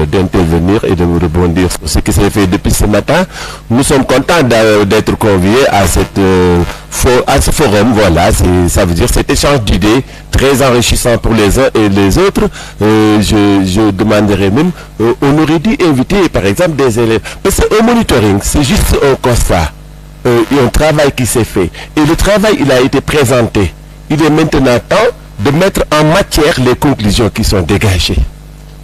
d'intervenir et de rebondir sur ce qui s'est fait depuis ce matin. Nous sommes contents d'être conviés à ce forum. Voilà, ça veut dire cet échange d'idées très enrichissant pour les uns et les autres. Je demanderais même, on aurait dû inviter par exemple des élèves. Parce qu'un monitoring, c'est juste un constat. Et un travail qui s'est fait. Et le travail, il a été présenté. Il est maintenant temps de mettre en matière les conclusions qui sont dégagées.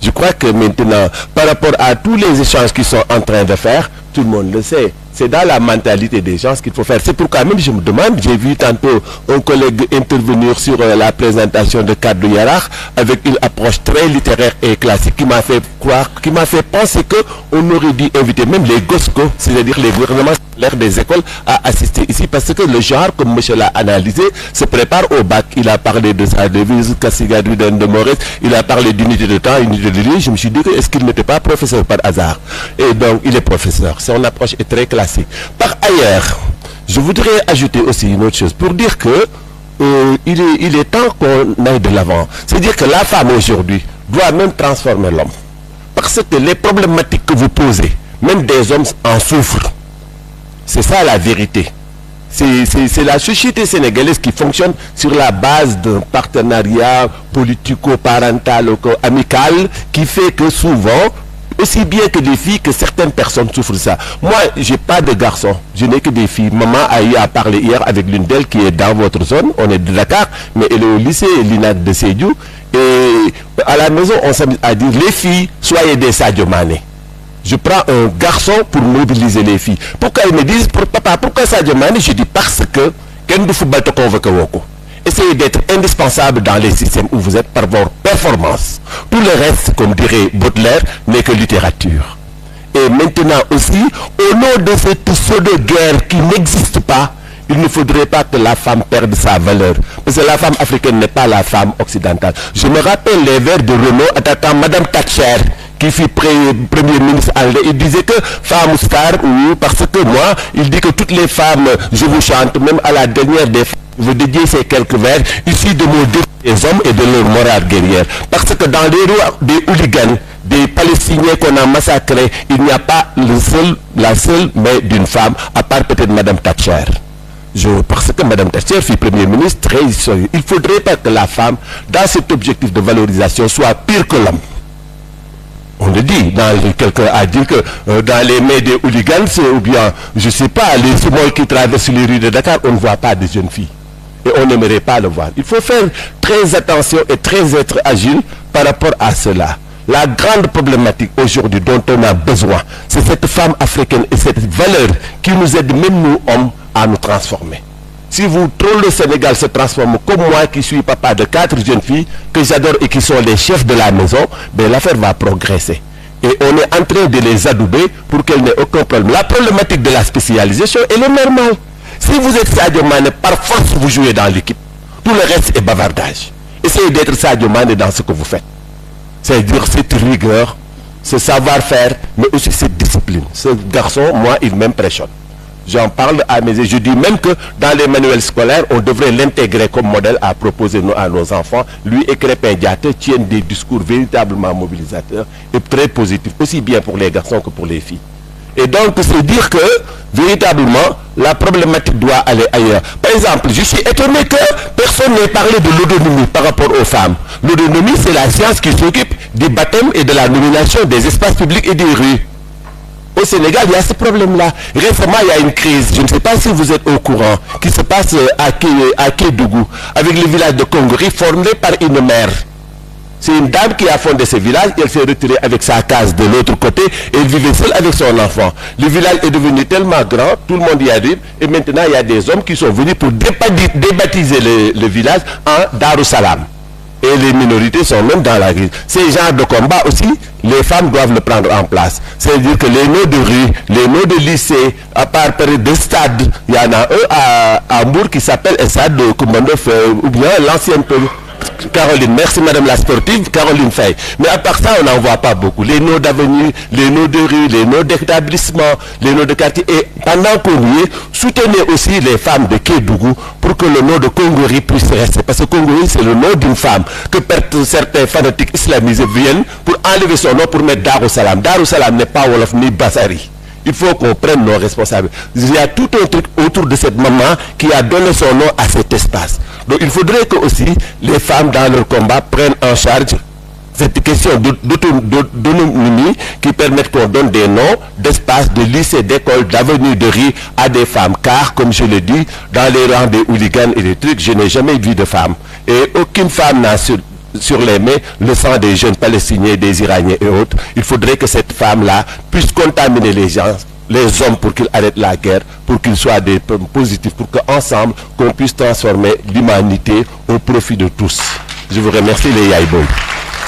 Je crois que maintenant, par rapport à tous les échanges qu'ils sont en train de faire, tout le monde le sait. C'est dans la mentalité des gens ce qu'il faut faire. C'est pourquoi même je me demande, j'ai vu tantôt un collègue intervenir sur la présentation de Kaddu Yaraax avec une approche très littéraire et classique qui m'a fait croire, qui m'a fait penser qu'on aurait dû inviter même les GOSCO, c'est-à-dire les gouvernements scolaires des écoles, à assister ici parce que le genre, comme monsieur l'a analysé, se prépare au bac. Il a parlé de sa devise, Kassigadou de Maurice, il a parlé d'unité de temps, unité de lieu. Je me suis dit, est-ce qu'il n'était pas professeur par hasard? Et donc, il est professeur. Son approche est très classique. Par ailleurs, je voudrais ajouter aussi une autre chose pour dire que il est temps qu'on aille de l'avant. C'est-à-dire que la femme aujourd'hui doit même transformer l'homme. Parce que les problématiques que vous posez, même des hommes en souffrent. C'est ça la vérité. C'est la société sénégalaise qui fonctionne sur la base d'un partenariat politico-parental, amical, qui fait que souvent, aussi bien que des filles, que certaines personnes souffrent de ça. Moi, j'ai pas de garçons, je n'ai que des filles. Maman a eu à parler hier avec l'une d'elles qui est dans votre zone, on est de Dakar, mais elle est au lycée l'INAT de Sédhiou. Et à la maison, on s'amuse à dire, les filles, soyez des Sadio Mané. Je prends un garçon pour mobiliser les filles. Pourquoi ils me disent, papa, pourquoi Sadio Mané? Je dis parce que, qu'un de football te convoque woko. Essayez d'être indispensable dans les systèmes où vous êtes par vos performances. Tout le reste, comme dirait Baudelaire, n'est que littérature. Et maintenant aussi, au nom de cette pseudo-guerre qui n'existe pas, il ne faudrait pas que la femme perde sa valeur. Parce que la femme africaine n'est pas la femme occidentale. Je me rappelle les vers de Renaud attaquant Madame Thatcher, qui fut premier ministre anglais. Il disait que femme star, oui, parce que moi, il dit que toutes les femmes, je vous chante, même à la dernière des femmes, je veux dédier ces quelques vers issus de mots des hommes et de leur morale guerrière. Parce que dans les rois des hooligans, des Palestiniens qu'on a massacrés, il n'y a pas la seule main d'une femme, à part peut-être Madame Thatcher. Parce que Madame Thatcher fut Premier ministre très sérieux. Il ne faudrait pas que la femme, dans cet objectif de valorisation, soit pire que l'homme. On le dit, quelqu'un a dit que dans les mains des hooligans, ou bien, je ne sais pas, les semoils qui traversent les rues de Dakar, on ne voit pas de jeunes filles. Et on n'aimerait pas le voir. Il faut faire très attention et très être agile par rapport à cela. La grande problématique aujourd'hui dont on a besoin, c'est cette femme africaine et cette valeur qui nous aide, même nous hommes, à nous transformer. Si vous trouvez le Sénégal se transforme comme moi qui suis papa de 4 jeunes filles que j'adore et qui sont les chefs de la maison, ben l'affaire va progresser. Et on est en train de les adouber pour qu'elles n'aient aucun problème. La problématique de la spécialisation, elle est normale. Si vous êtes Sadio Mané, par force vous jouez dans l'équipe. Tout le reste est bavardage. Essayez d'être Sadio Mané dans ce que vous faites. C'est-à-dire cette rigueur, ce savoir-faire, mais aussi cette discipline. Ce garçon, moi, il m'impressionne. J'en parle à mes... Je dis même que dans les manuels scolaires, on devrait l'intégrer comme modèle à proposer à nos enfants. Lui et Crépin Diatta tiennent des discours véritablement mobilisateurs et très positifs, aussi bien pour les garçons que pour les filles. Et donc, c'est dire que, véritablement, la problématique doit aller ailleurs. Par exemple, je suis étonné que personne n'ait parlé de l'autonomie par rapport aux femmes. L'autonomie, c'est la science qui s'occupe des baptêmes et de la nomination des espaces publics et des rues. Au Sénégal, il y a ce problème-là. Récemment, il y a une crise, je ne sais pas si vous êtes au courant, qui se passe à Kédougou, avec le village de Kongori, formé par une mère. C'est une dame qui a fondé ce village, elle s'est retirée avec sa case de l'autre côté, et elle vivait seule avec son enfant. Le village est devenu tellement grand, tout le monde y arrive, et maintenant il y a des hommes qui sont venus pour débaptiser le village en Darussalam. Et les minorités sont même dans la crise. Ces genres de combat aussi, les femmes doivent le prendre en place. C'est-à-dire que les noms de rue, les noms de lycée, à part de stade, il y en a un à Hambourg qui s'appelle Stade de Koumandof, ou bien l'ancien Caroline, merci Madame la sportive, Caroline Faye. Mais à part ça, on n'en voit pas beaucoup. Les noms d'avenue, les noms de rue, les noms d'établissement, les noms de quartier. Et pendant qu'on y est, soutenez aussi les femmes de Kédougou pour que le nom de Kongori puisse rester. Parce que Kongori, c'est le nom d'une femme que certains fanatiques islamisés viennent pour enlever son nom pour mettre Darussalam. Darussalam n'est pas Wolof ni Bassari. Il faut qu'on prenne nos responsabilités. Il y a tout un truc autour de cette maman qui a donné son nom à cet espace. Donc il faudrait que aussi les femmes dans leur combat prennent en charge cette question d'autonomie qui permettent qu'on donne des noms d'espaces, de lycées, d'écoles, d'avenues, de rues à des femmes. Car, comme je le dis, dans les rangs des hooligans et des trucs, je n'ai jamais vu de femme. Et aucune femme n'a sur les mains le sang des jeunes Palestiniens, des Iraniens et autres. Il faudrait que cette femme-là puisse contaminer les gens, les hommes, pour qu'ils arrêtent la guerre, pour qu'ils soient des peuples positifs, pour qu'ensemble, qu'on puisse transformer l'humanité au profit de tous. Je vous remercie les Yaïboy.